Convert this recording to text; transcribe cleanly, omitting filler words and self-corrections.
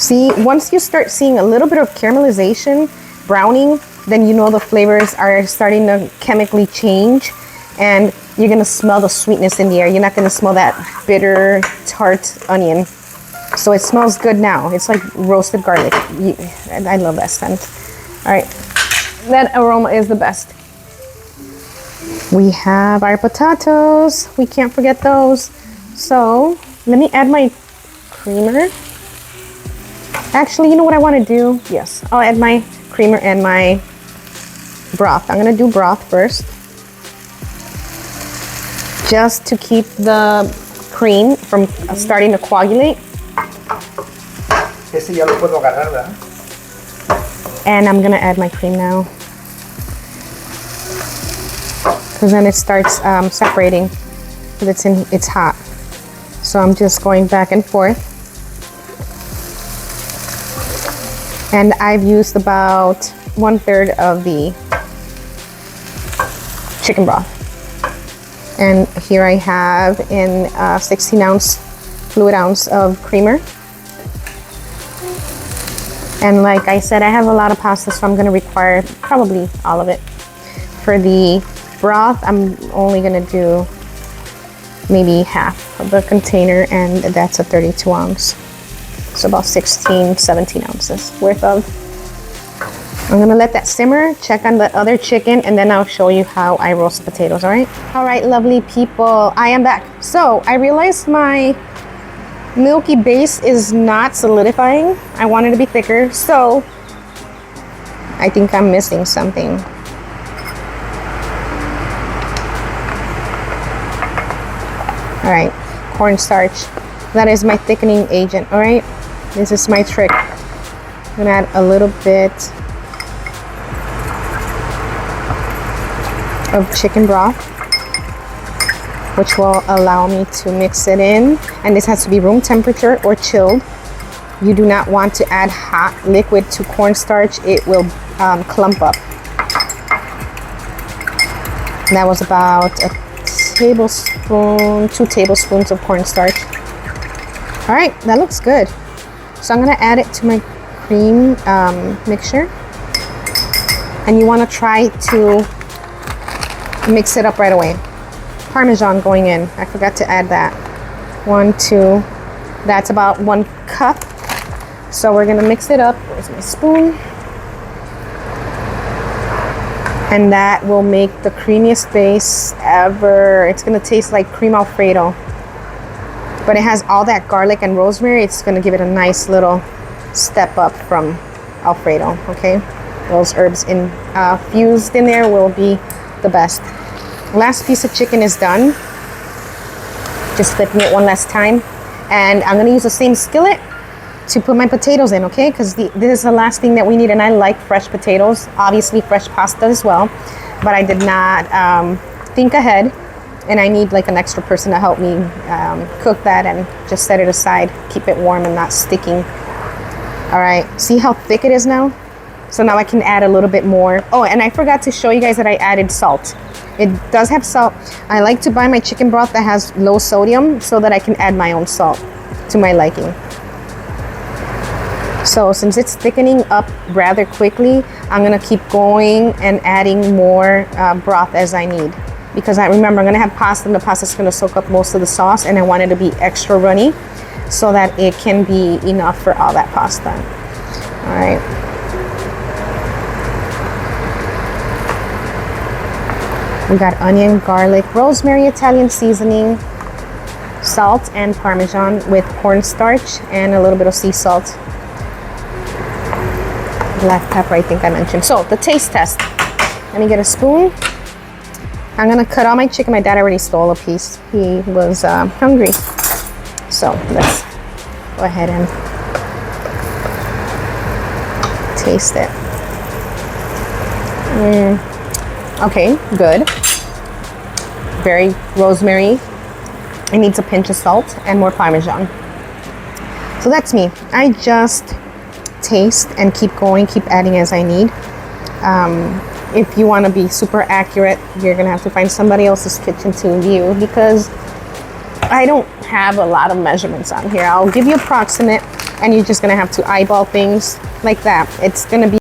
See, once you start seeing a little bit of caramelization, browning, then you know the flavors are starting to chemically change, and you're gonna smell the sweetness in the air. You're not gonna smell that bitter, tart onion. So it smells good now. It's like roasted garlic. I love that scent. All right, that aroma is the best. We have our potatoes. We can't forget those. So let me add my creamer. Actually, you know what I want to do? Yes, I'll add my creamer and my broth. I'm gonna do broth first, just to keep the cream from starting to coagulate. Ese ya lo puedo agarrar, ¿verdad? And I'm gonna add my cream now, because then it starts separating. It's hot. So I'm just going back and forth. And I've used about 1/3 of the chicken broth. And here I have in 16-ounce fluid ounce of creamer. And like I said, I have a lot of pasta, so I'm gonna require probably all of it. For the broth, I'm only gonna do maybe half of the container, and that's a 32-ounce. So about 16, 17 ounces worth of. I'm gonna let that simmer, check on the other chicken, and then I'll show you how I roast the potatoes, all right? All right, lovely people, I am back. So I realized my milky base is not solidifying. I want it to be thicker, so I think I'm missing something. All right, cornstarch. That is my thickening agent, all right? This is my trick. I'm gonna add a little bit of chicken broth, which will allow me to mix it in. And this has to be room temperature or chilled. You do not want to add hot liquid to cornstarch. It will clump up. And that was about a tablespoon, 2 tablespoons of cornstarch. All right, that looks good. So I'm gonna add it to my cream mixture. And you wanna try to mix it up right away. Parmesan going in. I forgot to add that. 1, 2. That's about 1 cup. So we're gonna mix it up. Where's my spoon? And that will make the creamiest base ever. It's gonna taste like cream Alfredo. But it has all that garlic and rosemary. It's gonna give it a nice little step up from Alfredo, okay? Those herbs infused in there will be the best. Last piece of chicken is done. Just flipping it one last time. And I'm gonna use the same skillet to put my potatoes in, okay? Because this is the last thing that we need, and I like fresh potatoes, obviously fresh pasta as well, but I did not think ahead, and I need like an extra person to help me cook that and just set it aside, keep it warm and not sticking. All right, see how thick it is now? So now I can add a little bit more. Oh, and I forgot to show you guys that I added salt. It does have salt. I like to buy my chicken broth that has low sodium so that I can add my own salt to my liking. So since it's thickening up rather quickly, I'm gonna keep going and adding more broth as I need. Because I remember I'm gonna have pasta, and the pasta's gonna soak up most of the sauce, and I want it to be extra runny so that it can be enough for all that pasta. All right. We got onion, garlic, rosemary, Italian seasoning, salt, and Parmesan with cornstarch and a little bit of sea salt. Black pepper, I think I mentioned. So the taste test. Let me get a spoon. I'm gonna cut all my chicken. My dad already stole a piece. He was hungry. So let's go ahead and taste it. Okay, good. Very rosemary. It needs a pinch of salt and more Parmesan. So that's me. I just taste and keep going, keep adding as I need. If you want to be super accurate, you're gonna have to find somebody else's kitchen to view, because I don't have a lot of measurements on here. I'll give you approximate, and you're just gonna have to eyeball things like that. It's gonna be